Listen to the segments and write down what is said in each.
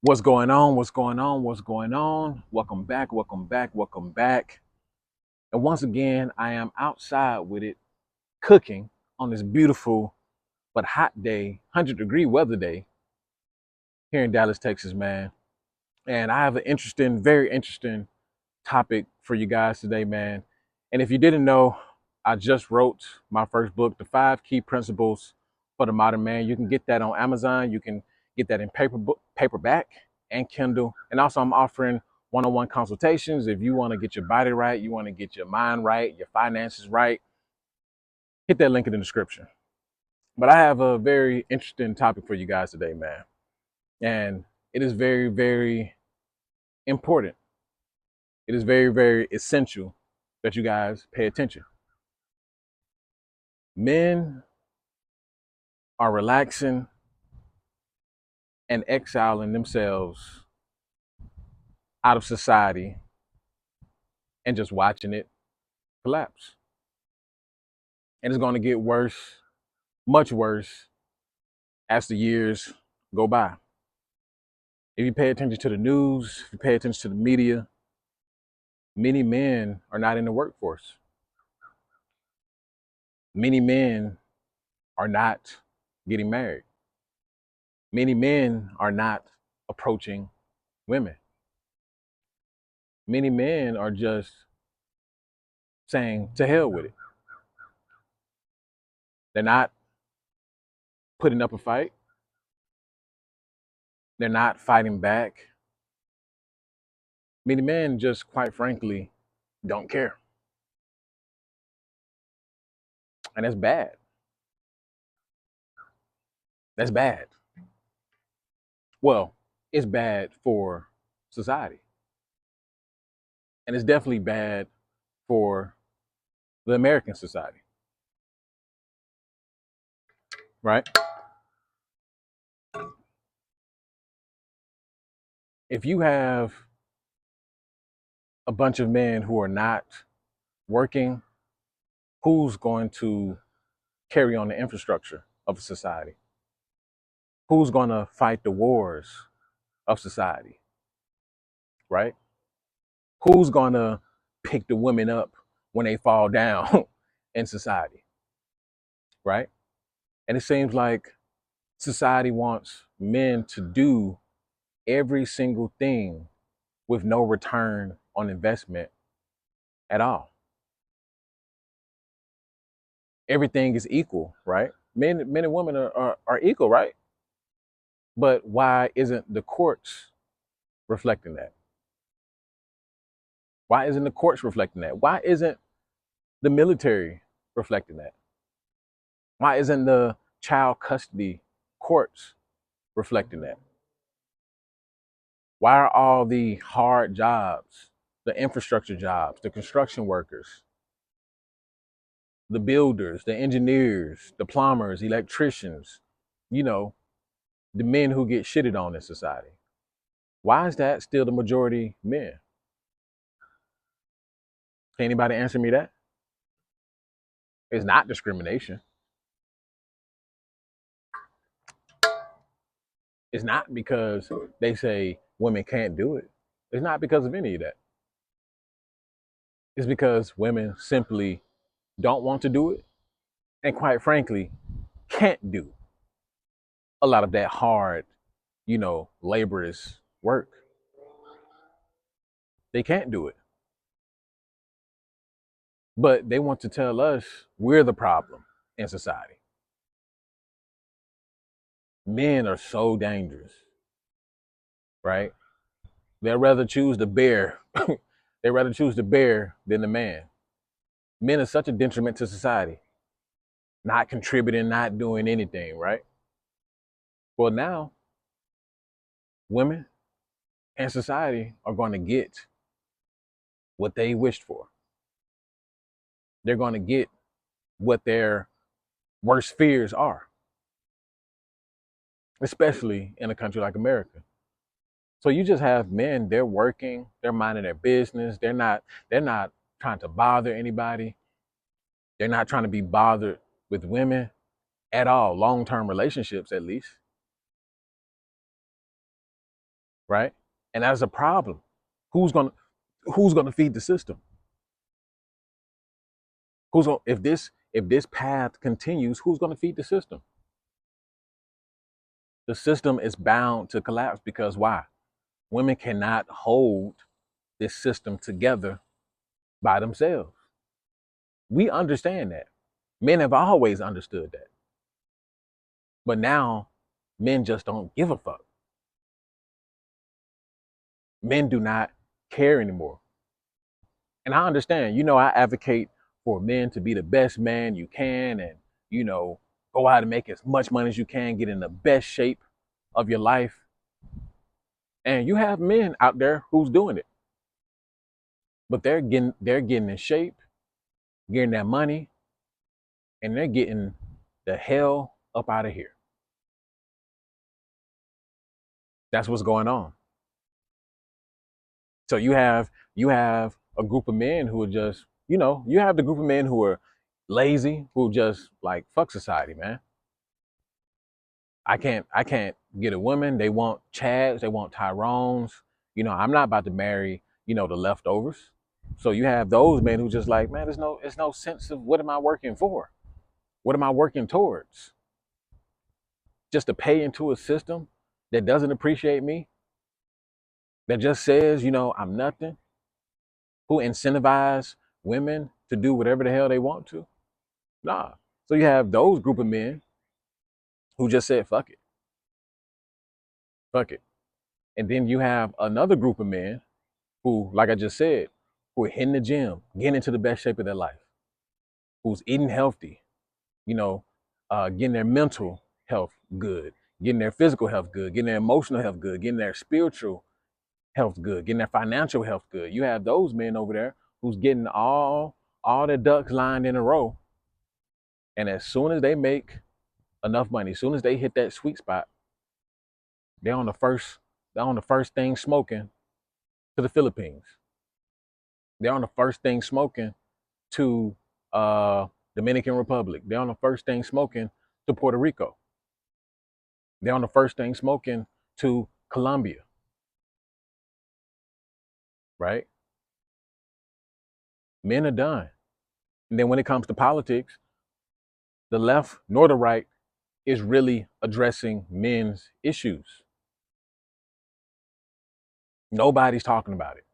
What's going on? What's going on? What's going on? Welcome back. Welcome back. Welcome back. And once again, I am outside with it, cooking on this beautiful but hot day, 100-degree weather day here in Dallas, Texas, man. And I have an interesting, very interesting topic for you guys today, man. And if you didn't know, I just wrote my first book, The 5 Key Principles for the Modern Man. You can get that on Amazon. You can get that in paperback and Kindle. And also I'm offering one-on-one consultations. If you want to get your body right, you want to get your mind right, your finances right, hit that link in the description. But I have a very interesting topic for you guys today, man. And it is very, very important. It is very, very essential that you guys pay attention. Men are relaxing and exiling themselves out of society and just watching it collapse. And it's going to get worse, much worse, as the years go by. If you pay attention to the news, if you pay attention to the media, many men are not in the workforce. Many men are not getting married. Many men are not approaching women. Many men are just saying, to hell with it. They're not putting up a fight. They're not fighting back. Many men just, quite frankly, don't care. And that's bad. That's bad. Well, it's bad for society. And it's definitely bad for the American society, right? If you have a bunch of men who are not working, who's going to carry on the infrastructure of a society? Who's going to fight the wars of society, right? Who's going to pick the women up when they fall down in society, right? And it seems like society wants men to do every single thing with no return on investment at all. Everything is equal, right? Men and women are equal, right? But why isn't the courts reflecting that? Why isn't the courts reflecting that? Why isn't the military reflecting that? Why isn't the child custody courts reflecting that? Why are all the hard jobs, the infrastructure jobs, the construction workers, the builders, the engineers, the plumbers, electricians, you know, the men who get shitted on in society? Why is that still the majority men? Can anybody answer me that? It's not discrimination. It's not because they say women can't do it. It's not because of any of that. It's because women simply don't want to do it and, quite frankly, can't do a lot of that hard, laborious work. They can't do it. But they want to tell us we're the problem in society. Men are so dangerous, right? They'd rather choose the bear. They'd rather choose the bear than the man. Men are such a detriment to society, not contributing, not doing anything, right? Well, now women and society are going to get what they wished for. They're going to get what their worst fears are, especially in a country like America. So you just have men, they're working, they're minding their business, they're not trying to bother anybody. They're not trying to be bothered with women at all, long-term relationships at least. right? And that's a problem. Who's gonna who's gonna feed the system? Who's gonna if this path continues, who's gonna feed the system? The system is bound to collapse because why? Women cannot hold this system together by themselves. We understand that. Men have always understood that. But now men just don't give a fuck. Men do not care anymore. And I understand, I advocate for men to be the best man you can and, you know, go out and make as much money as you can, get in the best shape of your life. And you have men out there who's doing it. But they're getting in shape, getting that money, and they're getting the hell up out of here. That's what's going on. So you have a group of men who are just, you have the group of men who are lazy, who just like fuck society, man. I can't get a woman. They want Chads, they want Tyrones. I'm not about to marry, the leftovers. So you have those men who just like, man, there's no sense of what am I working for? What am I working towards? Just to pay into a system that doesn't appreciate me, that just says, I'm nothing, who incentivize women to do whatever the hell they want to. Nah. So you have those group of men who just said, fuck it, fuck it. And then you have another group of men who, like I just said, who are hitting the gym, getting into the best shape of their life, who's eating healthy, you know, getting their mental health good, getting their physical health good, getting their emotional health good, getting their spiritual health good, getting their financial health good. You have those men over there who's getting all their ducks lined in a row. And as soon as they make enough money, as soon as they hit that sweet spot, they're on the first they're on the first thing smoking to the Philippines. They're on the first thing smoking to Dominican Republic. They're on the first thing smoking to Puerto Rico. They're on the first thing smoking to Colombia, right? Men are done. And then when it comes to politics, the left nor the right is really addressing men's issues. Nobody's talking about it.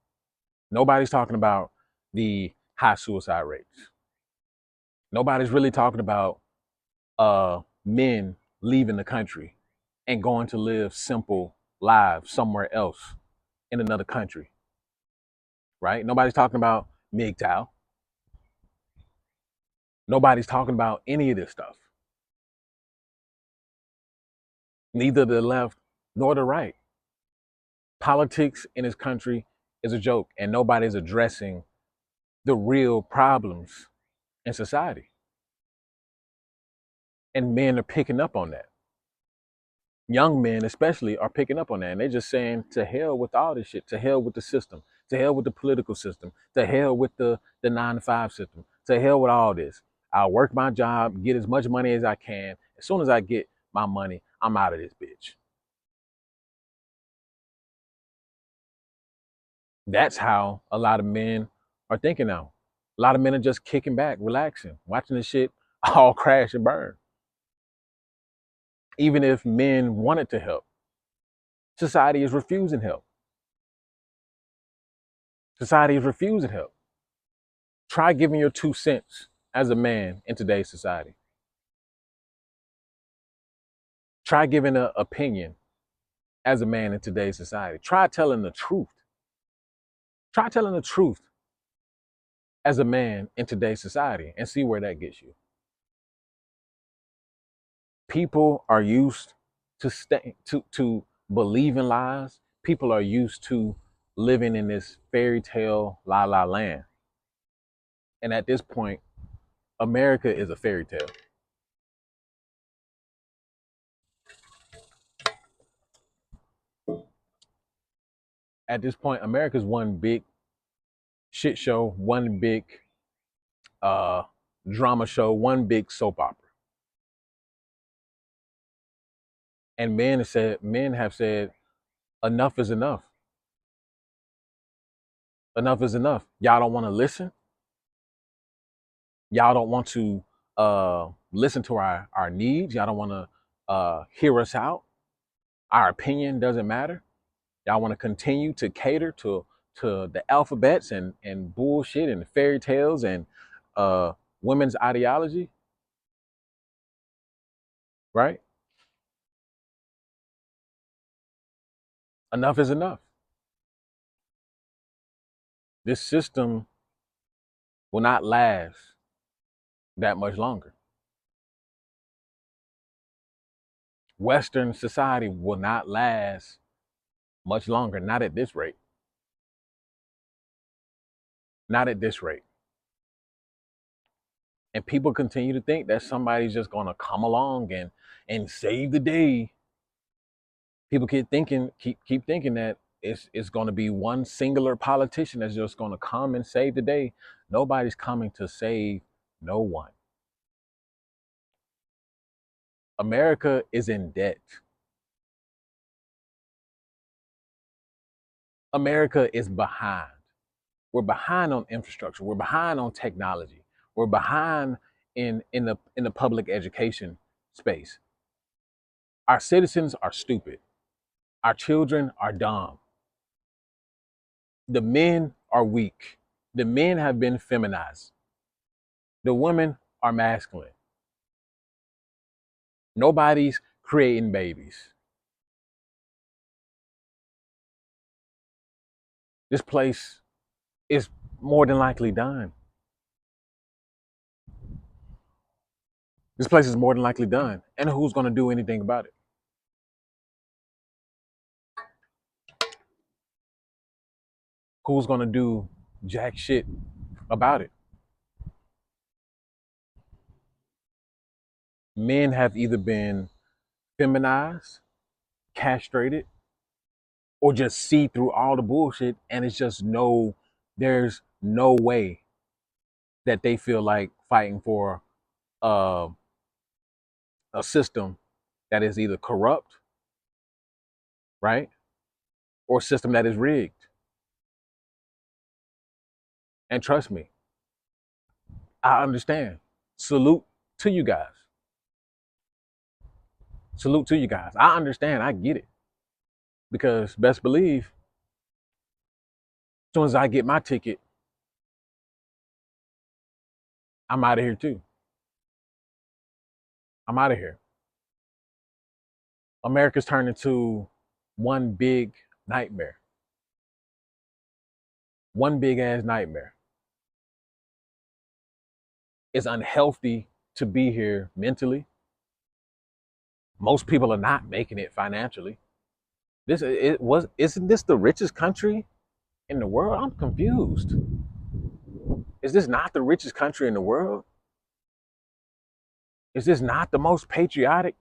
Nobody's talking about the high suicide rates. Nobody's really talking about men leaving the country and going to live simple lives somewhere else in another country, right? Nobody's talking about MGTOW. Nobody's talking about any of this stuff. Neither the left nor the right. Politics in this country is a joke, and nobody's addressing the real problems in society. And men are picking up on that. Young men, especially, are picking up on that. And they're just saying, to hell with all this shit, to hell with the system, to hell with the political system, to hell with the 9 to 5 system, to hell with all this. I'll work my job, get as much money as I can. As soon as I get my money, I'm out of this bitch. That's how a lot of men are thinking now. A lot of men are just kicking back, relaxing, watching the shit all crash and burn. Even if men wanted to help, society is refusing help. Society is refusing help. Try giving your 2 cents as a man in today's society. Try giving an opinion as a man in today's society. Try telling the truth. Try telling the truth as a man in today's society and see where that gets you. People are used to believe in lies. People are used to living in this fairy tale la la land. And at this point, America is a fairy tale. At this point, America's one big shit show, one big uh, drama show, one big soap opera. And men have said, Enough is enough. Enough is enough. Y'all don't want to listen. Y'all don't want to listen to our needs. Y'all don't want to hear us out. Our opinion doesn't matter. Y'all want to continue to cater to the alphabets and bullshit and fairy tales and uh, women's ideology, right? Enough is enough. This system will not last that much longer. Western society will not last much longer, not at this rate. Not at this rate. And people continue to think that somebody's just gonna come along and save the day. People keep thinking that it's gonna be one singular politician that's just gonna come and save the day. Nobody's coming to save no one. America is in debt. America is behind. We're behind on infrastructure. We're behind on technology. We're behind in the public education space. Our citizens are stupid. Our children are dumb. The men are weak. The men have been feminized. The women are masculine. Nobody's creating babies. This place is more than likely done. This place is more than likely done. And who's going to do anything about it? Who's going to do jack shit about it? Men have either been feminized, castrated, or just see through all the bullshit, and there's no way that they feel like fighting for uh, a system that is either corrupt, right, or a system that is rigged. And trust me, I understand. Salute to you guys. Salute to you guys. I understand. I get it. Because best believe, as soon as I get my ticket, I'm out of here too. I'm out of here. America's turned into one big nightmare. One big ass nightmare. It's unhealthy to be here mentally. Most people are not making it financially. Isn't this the richest country in the world? I'm confused. Is this not the richest country in the world? Is this not the most patriotic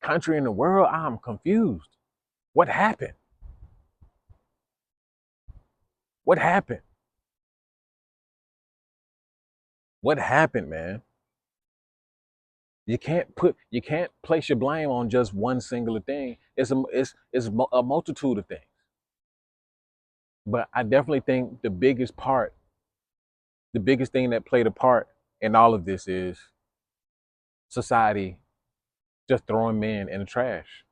country in the world? I'm confused. What happened? What happened? What happened, man? You can't place your blame on just one singular thing. It's a multitude of things. But I definitely think the biggest thing that played a part in all of this is society just throwing men in the trash.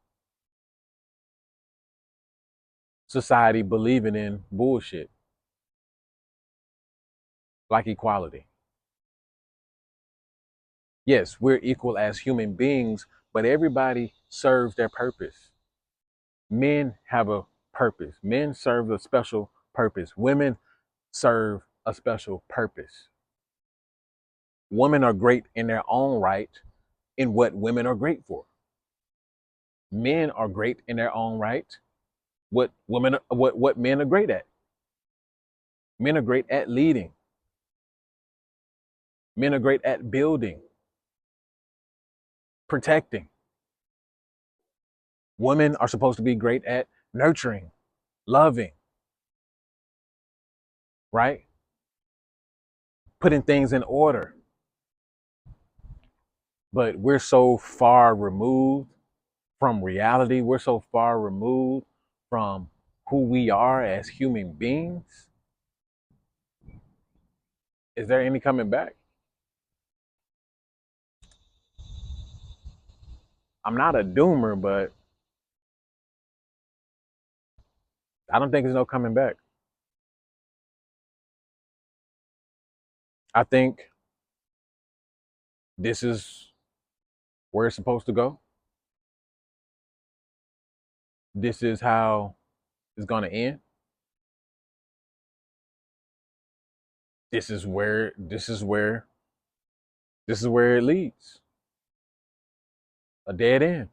Society believing in bullshit like equality. Yes, we're equal as human beings, but everybody serves their purpose. Men have a purpose. Men serve a special purpose. Women serve a special purpose. Women are great in their own right in what women are great for. Men are great in their own right what men are great at. Men are great at leading. Men are great at building, protecting. Women are supposed to be great at nurturing, loving, right? Putting things in order. But we're so far removed from reality. We're so far removed from who we are as human beings, is there any coming back? I'm not a doomer, but I don't think there's no coming back. I think this is where it's supposed to go. This is how it's going to end. This is where it leads. A dead end.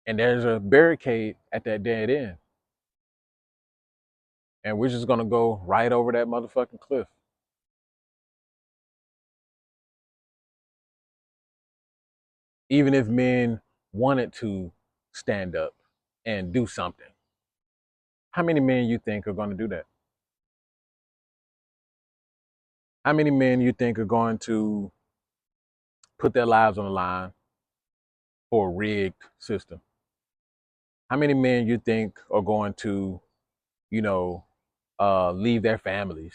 And there's a barricade at that dead end. And we're just going to go right over that motherfucking cliff. Even if men wanted to stand up and do something, how many men you think are going to do that? How many men you think are going to put their lives on the line for a rigged system? How many men you think are going to, you know, leave their families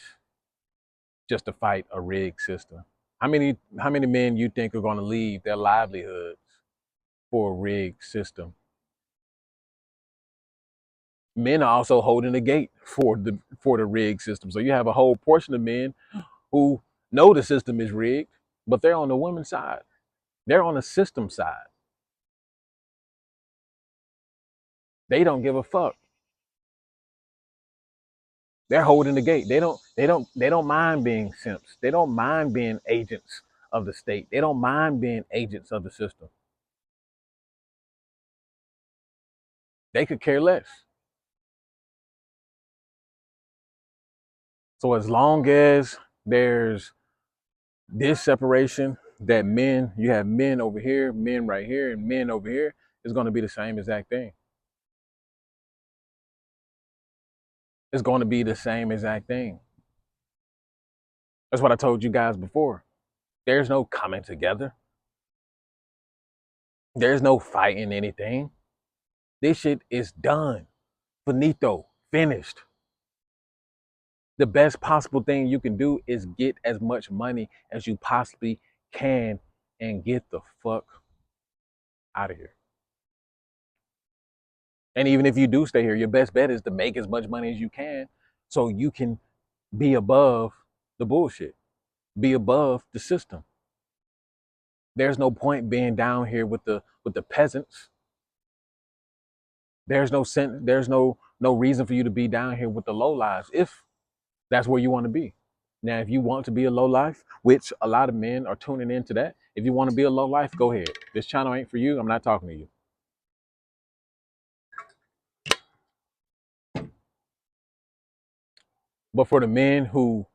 just to fight a rigged system? How many men you think are going to leave their livelihoods for a rigged system? Men are also holding the gate for the rigged system. So you have a whole portion of men who know the system is rigged, but they're on the women's side. They're on the system side. They don't give a fuck. They're holding the gate. They don't mind being simps. They don't mind being agents of the state. They don't mind being agents of the system. They could care less. So as long as there's this separation that you have men over here, men right here, and men over here, it's going to be the same exact thing. It's going to be the same exact thing. That's what I told you guys before. There's no coming together. There's no fighting anything. This shit is done. Finito. Finished. The best possible thing you can do is get as much money as you possibly can and get the fuck out of here. And even if you do stay here, your best bet is to make as much money as you can so you can be above the bullshit, be above the system. There's no point being down here with the peasants. There's no reason for you to be down here with the low lives if that's where you want to be. Now, if you want to be a low life, which a lot of men are tuning into that, if you want to be a low life, go ahead. This channel ain't for you. I'm not talking to you. But for the men who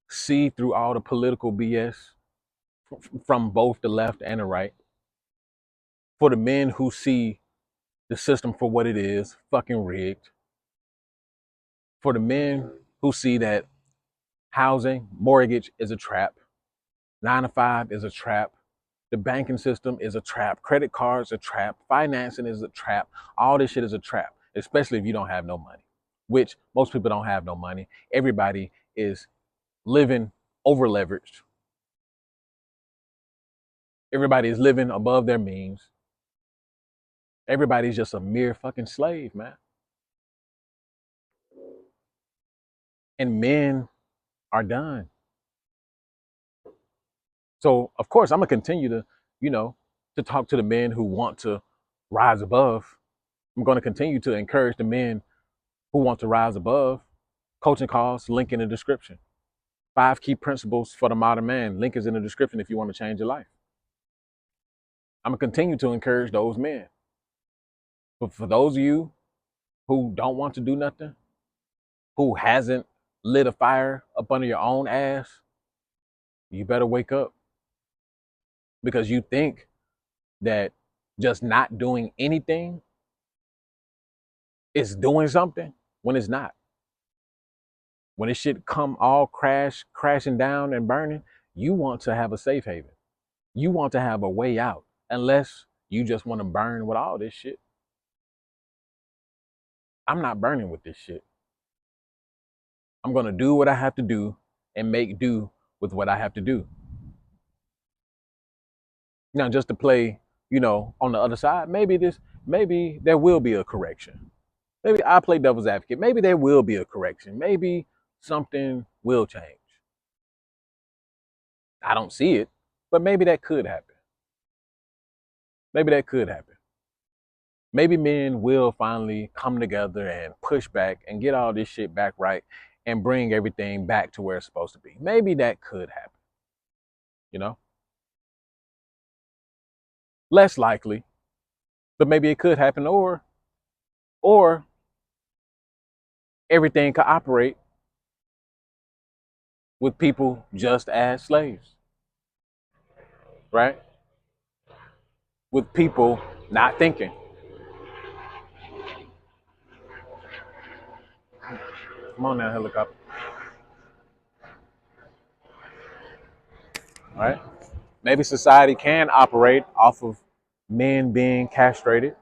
see through all the political BS from both the left and the right, for the men who see the system for what it is, fucking rigged, for the men who see that housing, mortgage is a trap, 9 to 5 is a trap, the banking system is a trap, credit cards a trap, financing is a trap, all this shit is a trap, especially if you don't have no money, which most people don't have no money. Everybody is living over leveraged. Everybody is living above their means. Everybody's just a mere fucking slave, man. And men are done. So of course I'm gonna continue to, to talk to the men who want to rise above. I'm gonna continue to encourage the men who want to rise above. Coaching calls, link in the description. 5 key principles for the modern man. Link is in the description if you want to change your life. I'm gonna continue to encourage those men. But for those of you who don't want to do nothing, who hasn't lit a fire up under your own ass, you better wake up. Because you think that just not doing anything is doing something when it's not. When this shit come all crashing down and burning, you want to have a safe haven. You want to have a way out, unless you just want to burn with all this shit. I'm not burning with this shit. I'm going to do what I have to do and make do with what I have to do. Now, just to play, on the other side, maybe there will be a correction. Maybe I play devil's advocate. Maybe there will be a correction. Maybe something will change. I don't see it, but maybe that could happen. Maybe that could happen. Maybe men will finally come together and push back and get all this shit back right and bring everything back to where it's supposed to be. Maybe that could happen, you know? Less likely, but maybe it could happen, or everything could operate with people just as slaves, right? With people not thinking. Come on now, helicopter. All right? Maybe society can operate off of men being castrated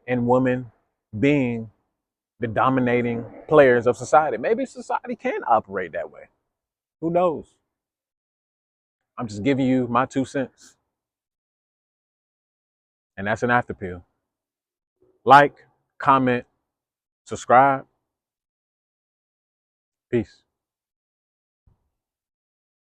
and women being the dominating players of society. Maybe society can operate that way. Who knows? I'm just giving you my 2 cents. And that's an after pill. Like, comment, subscribe. Peace.